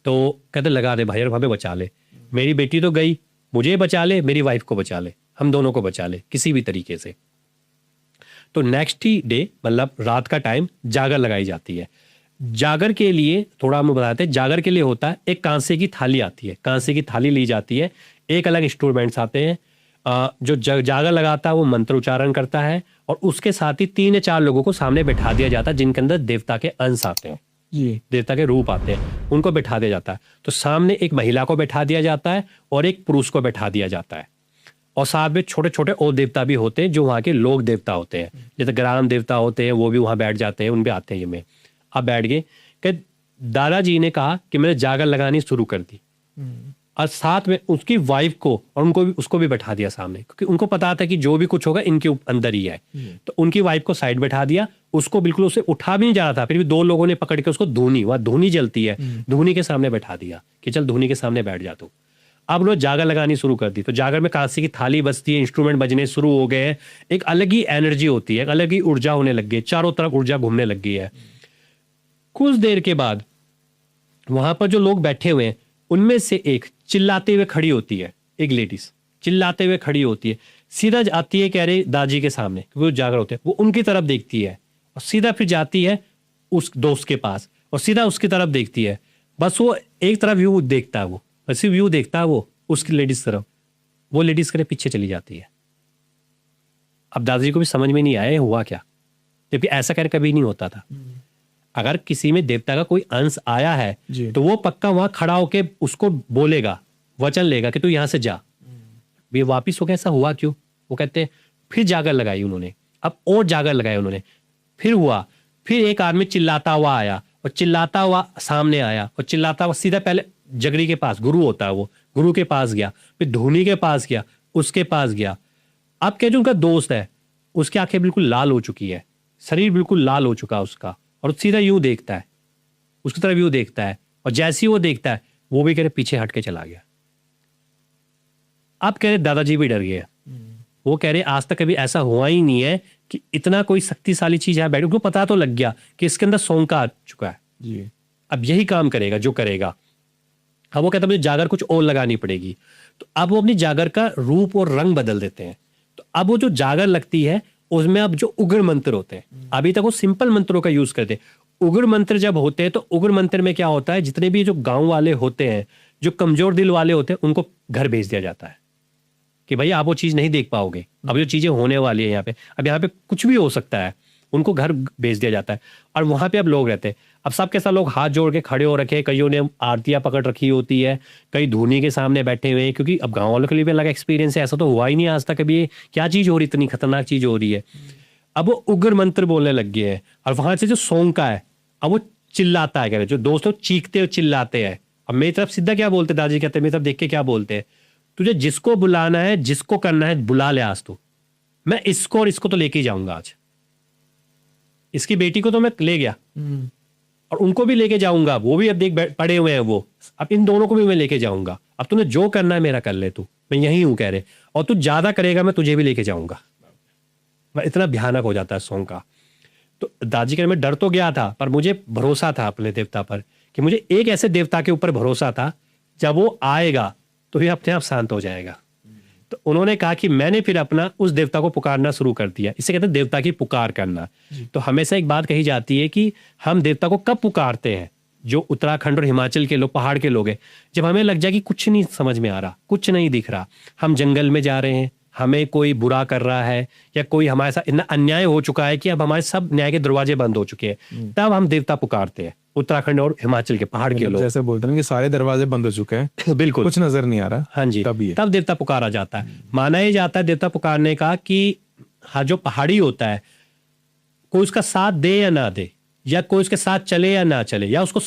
तो कहते लगा दे भाई, और वहां पे बचा ले, मेरी बेटी तो गई, मुझे बचा ले, मेरी वाइफ को बचा ले, हम दोनों को बचा ले किसी भी तरीके से। तो नेक्स्ट ही डे, मतलब रात का टाइम, जागर लगाई जाती है। जागर के लिए थोड़ा हम बताते हैं, जागर के लिए होता है, एक कांसे की थाली आती है, कांसे की थाली ली जाती है, एक अलग इंस्ट्रूमेंट्स आते हैं। जो जागर लगाता है वो मंत्र उच्चारण करता है, और उसके साथ ही 3 या 4 लोगों को सामने बैठा दिया जाता है, जिनके अंदर देवता के अंश आते हैं, जी, देवता के रूप आते हैं, उनको बैठा दिया जाता है। तो सामने एक महिला को बैठा दिया जाता है और एक पुरुष को बैठा दिया जाता है, और साथ में छोटे छोटे और देवता भी होते हैं, जो वहाँ के लोक देवता होते हैं, जैसे ग्राम देवता होते हैं, वो भी वहाँ बैठ जाते हैं, उन पे आते हैं। ये में अब बैठ गए कि दादाजी ने कहा कि मैंने जागर लगानी शुरू कर दी, और साथ में उसकी वाइफ को और उनको भी, उसको भी बैठा दिया सामने, क्योंकि उनको पता था कि जो भी कुछ होगा इनके अंदर ही है। तो उनकी वाइफ को साइड बैठा दिया, उसको बिल्कुल उसे उठा भी नहीं जा रहा था, फिर भी 2 लोगों ने पकड़ के उसको धूनी, वहां धूनी जलती है, धूनी के सामने बैठा दिया कि चल धूनी के सामने बैठ जा तू। अब उन्होंने जागर लगानी शुरू कर दी। तो जागर में कांसे की थाली बजती है, इंस्ट्रूमेंट बजने शुरू हो गए हैं, एक अलग ही एनर्जी होती है, एक अलग ही ऊर्जा होने लग गई, चारों तरफ ऊर्जा घूमने लग गई है। कुछ देर के बाद वहां पर जो लोग बैठे हुए हैं, उनमें से एक चिल्लाते हुए खड़ी होती है, एक लेडीज चिल्लाते हुए खड़ी होती है, सीधा आती है, कह रहे दादाजी के सामने, क्योंकि वो जागर होते हैं, वो उनकी तरफ देखती है, और सीधा फिर जाती है उस दोस्त के पास, और सीधा उसकी तरफ देखती है। बस वो एक तरफ व्यू देखता है, वो ऐसी व्यू देखता है वो उसकी लेडीज तरफ, वो लेडीज करे पीछे चली जाती है। अब दादाजी को भी समझ में नहीं आया हुआ क्या, जबकि ऐसा कर कभी नहीं होता था। अगर किसी में देवता का कोई अंश आया है तो वो पक्का वहां खड़ा होके उसको बोलेगा, वचन लेगा कि तू यहां से जा। ये वापिस हो गया, ऐसा हुआ क्यों? वो कहते हैं फिर जागर लगाई उन्होंने, अब और जागर लगाई उन्होंने, फिर हुआ, फिर एक आदमी चिल्लाता हुआ आया, और चिल्लाता हुआ सामने आया, और चिल्लाता हुआ सीधा पहले जगरी के पास, गुरु होता है वो, गुरु के पास गया, फिर धूनी के पास गया, उसके पास गया। अब क्या जो उनका दोस्त है, उसकी आंखें बिल्कुल लाल हो चुकी है, शरीर बिल्कुल लाल हो चुका उसका, और सीधा यूं देखता है, उसकी तरफ यूं देखता है, और जैसे ही वो देखता है वो भी कह रहे पीछे हट के चला गया। अब कह रहे दादाजी भी डर गए, वो कह रहे आज तक कभी ऐसा हुआ ही नहीं है कि इतना कोई शक्तिशाली चीज है बैठ, उनको पता तो लग गया कि इसके अंदर सोंका आ चुका है जी, अब यही काम करेगा जो करेगा। अब वो कहता मुझे जागर कुछ और लगानी पड़ेगी। तो अब वो अपनी जागर का रूप और रंग बदल देते हैं। तो अब वो जो जागर लगती है उसमें अब जो उग्र मंत्र होते हैं, अभी तक वो सिंपल मंत्रों का यूज करते हैं। उग्र मंत्र जब होते हैं तो उग्र मंत्र में क्या होता है, जितने भी जो गांव वाले होते हैं, जो कमजोर दिल वाले होते हैं, उनको घर भेज दिया जाता है कि भाई आप वो चीज नहीं देख पाओगे, अब जो चीजें होने वाली है यहाँ पे, अब यहाँ पे कुछ भी हो सकता है, उनको घर भेज दिया जाता है। और वहां पे अब लोग रहते हैं। अब सब के साथ लोग हाथ जोड़ के खड़े हो रखे हैं, कईयों ने आरतियां पकड़ रखी होती है, कई धूनी के सामने बैठे हुए हैं, क्योंकि अब गाँव वालों के लिए भी अलग एक्सपीरियंस है, ऐसा तो हुआ ही नहीं आज तक कभी, ये क्या चीज हो रही, इतनी खतरनाक चीज हो रही है। अब वो उग्र मंत्र बोलने लग गए हैं, और वहां से जो सौंका है, अब वो चिल्लाता है, कह रहे जो दोस्तों चीखते और चिल्लाते हैं। अब मेरी तरफ सीधा क्या बोलते, दादाजी कहते हैं मेरी तरफ देख के क्या बोलते हैं, तुझे जिसको बुलाना है, जिसको करना है, बुला ले आज तू, मैं इसको और इसको तो लेके जाऊंगा आज, इसकी बेटी को तो मैं ले गया और उनको भी लेके जाऊंगा, वो भी अब देख पड़े हुए हैं वो, अब इन दोनों को भी मैं लेके जाऊंगा, अब तूने जो करना है मेरा कर ले, तू मैं यही हूं कह रहे, और तू ज्यादा करेगा मैं तुझे भी लेके जाऊंगा। इतना भयानक हो जाता है सॉन्ग का। तो दादाजी के में डर तो गया था, पर मुझे भरोसा था अपने देवता पर, कि मुझे एक ऐसे देवता के ऊपर भरोसा था, जब वो आएगा तो ये अपने आप शांत हो जाएगा। तो उन्होंने कहा कि मैंने फिर अपना उस देवता को पुकारना शुरू कर दिया। इसे कहते हैं देवता की पुकार करना। तो हमेशा एक बात कही जाती है कि हम देवता को कब पुकारते हैं, जो उत्तराखंड और हिमाचल के लोग, पहाड़ के लोग हैं, जब हमें लग जाए कि कुछ नहीं समझ में आ रहा, कुछ नहीं दिख रहा, हम जंगल में जा रहे हैं, हमें कोई बुरा कर रहा है, या कोई हमारे साथ इतना अन्याय हो चुका है कि अब हमारे सब न्याय के दरवाजे बंद हो चुके हैं, तब हम देवता पुकारते हैं। उत्तराखंड और हिमाचल के पहाड़ के लोग जैसे बोलते हैं कि सारे दरवाजे बंद हो चुके हैं, बिल्कुल कुछ नजर नहीं आ रहा, हाँ जी, तब देवता पुकारा जाता है। माना ही जाता है देवता पुकारने का कि हाँ, जो पहाड़ी होता है, कोई उसका साथ दे या ना दे, या कोई उसके साथ चले या ना चले, या उसको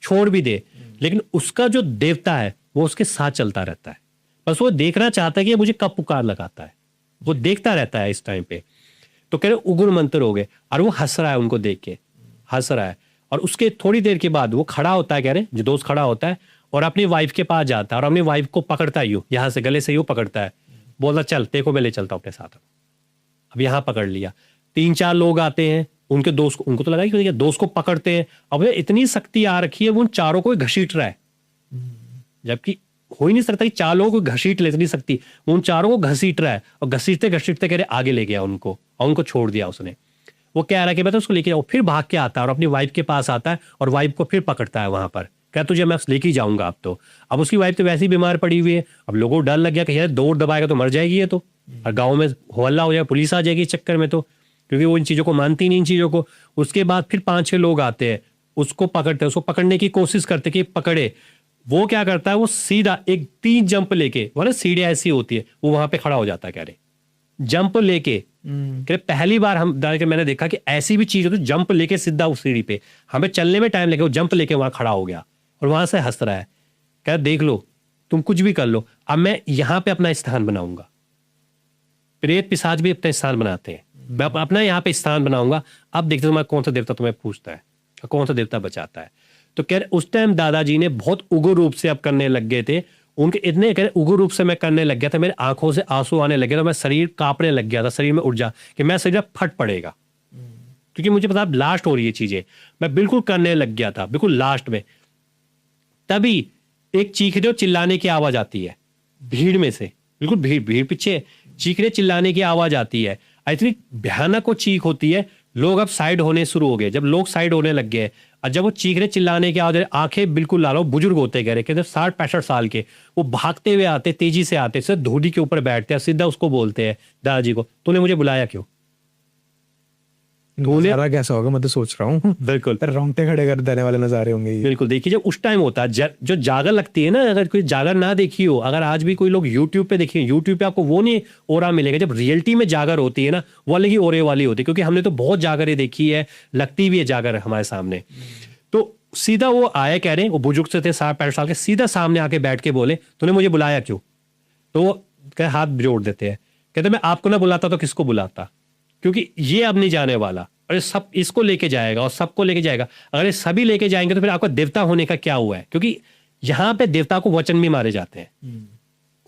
छोड़ भी दे, लेकिन उसका जो देवता है वो उसके साथ चलता रहता है। बस वो देखना चाहता है कि मुझे कब पुकार लगाता है, वो देखता रहता है इस टाइम पे। तो कह रहे उग्र मंत्र हो गए, और वो हंस रहा है, उनको देख के हंस रहा है। और उसके थोड़ी देर के बाद वो खड़ा होता है, कह रहे जो दोस्त खड़ा होता है, और अपनी वाइफ के पास जाता है, और अपनी वाइफ को पकड़ता ही, यहाँ से गले से यूं पकड़ता है, बोलता चल तेरे को मैं ले चलता हूँ अपने साथ। अब यहाँ पकड़ लिया, 3-4 लोग आते हैं, उनके दोस्त को, उनको तो लगा कि दोस्त को पकड़ते हैं, अब इतनी शक्ति आ रखी है, वो उन चारों को घसीट रहा है, जबकि हो ही नहीं सकता कि 4 लोगों को घसीट ले, इतनी शक्ति, वो उन चारों को घसीट रहा है, और घसीटते घसीटते कह रहे आगे ले गया उनको, और उनको छोड़ दिया उसने। वो कह रहा है कि मैं तो उसको लेके जाऊँ, फिर भाग के आता है और अपनी वाइफ के पास आता है, और वाइफ को फिर पकड़ता है वहां पर, क्या तुझे मैं लेके ही जाऊंगा अब तो। अब उसकी वाइफ तो वैसे ही बीमार पड़ी हुई है, अब लोगों को डर लग गया कि यार दौड़ दबाएगा तो मर जाएगी ये तो, और गाँव में हल्ला हो जाएगा, पुलिस आ जाएगी इस चक्कर में, तो क्योंकि वो इन चीज़ों को मानती नहीं, इन चीज़ों को। उसके बाद फिर 5-6 लोग आते हैं, उसको पकड़ते हैं, उसको पकड़ने की कोशिश करते कि पकड़े। वो क्या करता है, वो सीधा एक 3 जंप लेके, वो सीढ़ी ऐसी होती है, वो वहां पे खड़ा हो जाता है, कह रहे जंप लेके। कह रहे पहली बार हम मैंने देखा कि ऐसी भी चीज होती है, जंप लेके सीधा उस सीढ़ी पे, हमें चलने में टाइम लगे, वो जंप लेके वहां खड़ा हो गया, और वहां से हंस रहा है, कह देख लो तुम कुछ भी कर लो, अब मैं यहां पे अपना स्थान बनाऊंगा। प्रेत पिशाच भी अपना स्थान बनाते हैं, मैं अपना यहाँ पे स्थान बनाऊंगा, अब देखते तुम्हारा कौन सा देवता तुम्हें पूछता है, कौन सा देवता बचाता है। तो कह रहे उस टाइम दादाजी ने बहुत उग्र रूप से अब करने लग गए थे, उनके इतने कह रहे उग्र रूप से मैं करने लग गया था, मेरे आंखों से आंसू आने लग गया था, मैं शरीर कांपने लग गया था, शरीर में ऊर्जा कि मैं शरीर फट पड़ेगा, क्योंकि मुझे पता लास्ट हो रही है चीजें, मैं बिल्कुल करने लग गया था, बिल्कुल लास्ट में। तभी एक चीखने और चिल्लाने की आवाज आती है भीड़ में से, बिल्कुल भीड़ पीछे चीखने चिल्लाने की आवाज आती है, इतनी भयानक वो चीख होती है। लोग अब साइड होने शुरू हो गए, जब लोग साइड होने लग गए, और जब वो चीखने चिल्लाने की आवाज, आंखें बिल्कुल लाल, बुजुर्ग होते कह रहे, कहते 60-65 साल के, वो भागते हुए आते, तेजी से आते, सिर्फ धूड़ी के ऊपर बैठते हैं, सीधा उसको बोलते हैं दादाजी को, तूने मुझे बुलाया क्यों? नजारा कैसा होगा, मैं तो सोच रहा हूँ, बिल्कुल रोंगटे खड़े कर देने वाले नजारे होंगे ये। बिल्कुल। देखिए जब उस टाइम होता है, जो जागर लगती है ना, अगर कोई जागर ना देखी हो, अगर आज भी कोई लोग यूट्यूब पे देखिए, यूट्यूब पे आपको वो नहीं ओरा मिलेगा, जब रियलिटी में जागर होती है ना, वो अलग ही ओरे वाली होती है, क्योंकि हमने तो बहुत जागरें देखी है, लगती भी है जागर हमारे सामने। तो सीधा वो आए, कह रहे हैं वो बुजुर्ग से थे 60-65 साल के, सीधा सामने आके बैठ के बोले तूने मुझे बुलाया क्यों? तो वो कह हाथ जोड़ देते हैं, कहते मैं आपको ना बुलाता तो किसको बुलाता, क्योंकि ये अब नहीं जाने वाला, और सब इसको लेके जाएगा और सबको लेके जाएगा। अगर ये सभी लेके जाएंगे तो फिर आपका देवता होने का क्या हुआ है? क्योंकि यहाँ पे देवता को वचन भी मारे जाते हैं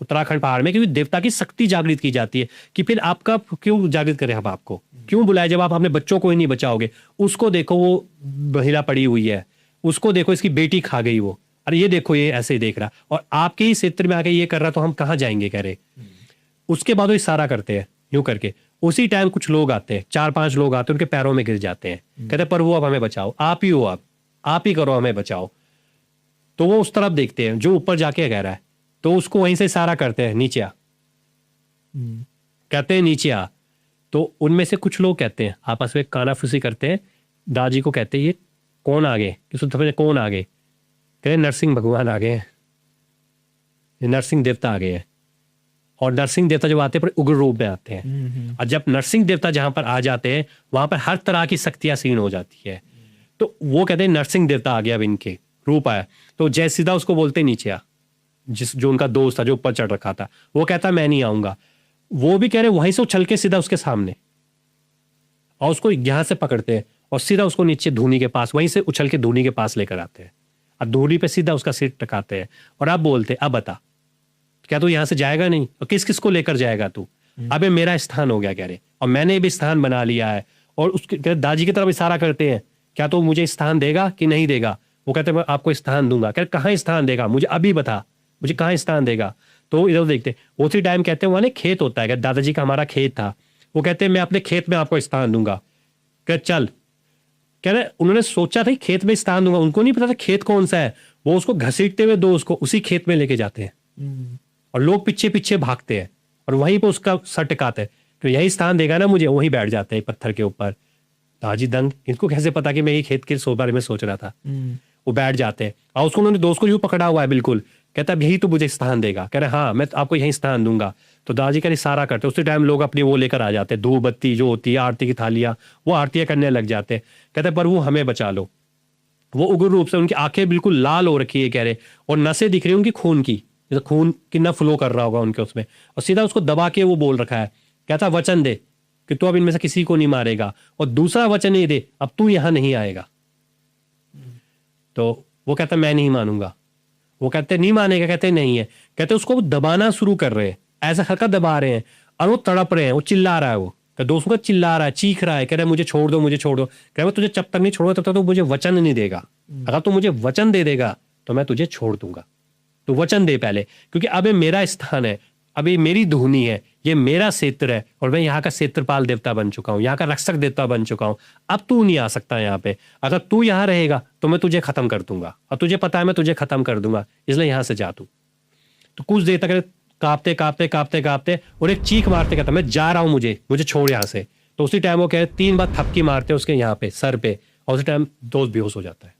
उत्तराखंड पहाड़ में, क्योंकि देवता की शक्ति जागृत की जाती है कि फिर आपका क्यों जागृत करें हम आपको, क्यों बुलाए जब आप अपने बच्चों को ही नहीं बचाओगे। उसको देखो वो महिला पड़ी हुई है, उसको देखो इसकी बेटी खा गई वो, अरे ये देखो ये ऐसे ही देख रहा, और आपके ही क्षेत्र में आके ये कर रहा, तो हम कहाँ जाएंगे, कह रहे। उसके बाद वो इशारा करते हैं यूं करके, उसी टाइम कुछ लोग आते हैं, 4-5 लोग आते हैं, उनके पैरों में गिर जाते हैं, कहते हैं प्रभु अब हमें बचाओ, आप ही हो, आप ही करो, हमें बचाओ। तो वो उस तरफ देखते हैं जो ऊपर जाके कह रहा है, तो उसको वहीं से इशारा करते हैं नीचे आ, कहते हैं नीचे आ। तो उनमें से कुछ लोग कहते हैं, आपस में कानाफूसी करते हैं, दादाजी को कहते हैं ये कौन आ गए, कौन आ गए, कहते नरसिंह भगवान आ गए हैं, नरसिंह देवता आ गए हैं। और नरसिंह देवता जब आते हैं पर उग्र रूप में आते हैं, और जब नरसिंह देवता जहां पर आ जाते हैं वहां पर हर तरह की शक्तियां क्षीण हो जाती है। तो वो कहते हैं नरसिंह देवता आ गया, अब इनके रूप आया। तो जय सीधा उसको बोलते नीचे आ, जो उनका दोस्त था जो ऊपर चढ़ रखा था, वो कहता मैं नहीं आऊंगा। वो भी कह रहे वहीं से उछल के सीधा उसके सामने, और उसको यहां से पकड़ते हैं और सीधा उसको नीचे धूनी के पास, वहीं से उछल के धूनी के पास लेकर आते हैं, और धूनी पे सीधा उसका सिर टकाते हैं। और अब बोलते अब बता, क्या तू यहां से जाएगा नहीं, और किस किस को लेकर जाएगा तू, अबे मेरा स्थान हो गया कह रहे, और मैंने भी स्थान बना लिया है। और उसके दादाजी की तरफ इशारा करते हैं, क्या तू मुझे स्थान देगा कि नहीं देगा। वो कहते हैं मैं आपको स्थान दूंगा। कह कहाँ स्थान देगा, मुझे अभी बता, मुझे कहाँ स्थान देगा। तो इधर देखते उसी टाइम कहते हैं वहां खेत होता है, दादाजी का हमारा खेत था। वो कहते हैं मैं अपने खेत में आपको स्थान दूंगा। कह चल, कह रहे उन्होंने सोचा था खेत में स्थान दूंगा, उनको नहीं पता था खेत कौन सा है। वो उसको घसीटते हुए दो उसको उसी खेत में लेके जाते हैं, और लोग पीछे पीछे भागते हैं, और वहीं पे उसका सर टिकाते हैं कि यही स्थान देगा ना मुझे, वहीं बैठ जाते हैं पत्थर के ऊपर। दादाजी दंग, इनको कैसे पता कि मैं ये खेत के बारे में सोच रहा था। वो बैठ जाते हैं, और उसको उन्होंने दोस्त को यूं पकड़ा हुआ है बिल्कुल, कहता है यही तो मुझे स्थान देगा। कह रहे हाँ मैं आपको यही स्थान दूंगा। तो दादाजी का इशारा करते, उसी टाइम लोग अपनी वो लेकर आ जाते हैं, धूप बत्ती जो होती है आरती की थालियां, वो आरतियां करने लग जाते हैं। कहते हैं प्रभु हमें बचा लो। वो उग्र रूप से, उनकी आंखें बिल्कुल लाल हो रखी है कह रहे, और नसें दिख रही उनकी खून की, जैसे खून कितना फ्लो कर रहा होगा उनके उसमें, और सीधा उसको दबा के वो बोल रखा है, कहता वचन दे कि तू अब इनमें से किसी को नहीं मारेगा, और दूसरा वचन ये दे अब तू यहां नहीं आएगा। तो वो कहता मैं नहीं मानूंगा। वो कहते नहीं मानेगा, कहते नहीं है। कहते उसको दबाना शुरू कर रहे हैं, ऐसा हल्का दबा रहे हैं, और वो तड़प रहे हैं, वो चिल्ला रहा है, वो दोस्तों का चिल्ला रहा है, चीख रहा है, कह रहा है मुझे छोड़ दो, मुझे छोड़ दो। कह रहा तुझे जब तक नहीं छोड़ूंगा तब तक तो मुझे वचन नहीं देगा, अगर तू मुझे वचन दे देगा तो मैं तुझे छोड़ दूंगा। तो वचन दे पहले, क्योंकि अब ये मेरा स्थान है, अभी मेरी धुनी है, ये मेरा क्षेत्र है, और मैं यहाँ का क्षेत्रपाल देवता बन चुका हूँ, यहाँ का रक्षक देवता बन चुका हूँ। अब तू नहीं आ सकता यहाँ पे, अगर तू यहाँ रहेगा तो मैं तुझे खत्म कर दूंगा, और तुझे पता है मैं तुझे खत्म कर दूंगा, इसलिए यहाँ से जा तू। तो कुछ देर तक कांपते कांपते कांपते कांपते और एक चीख मारते कहता मैं जा रहा हूँ, मुझे छोड़ यहाँ से। तो उसी टाइम वो कह 3 बार थपकी मारते उसके यहाँ पे सर पे, और उसी टाइम दोस्त बेहोश हो जाता है।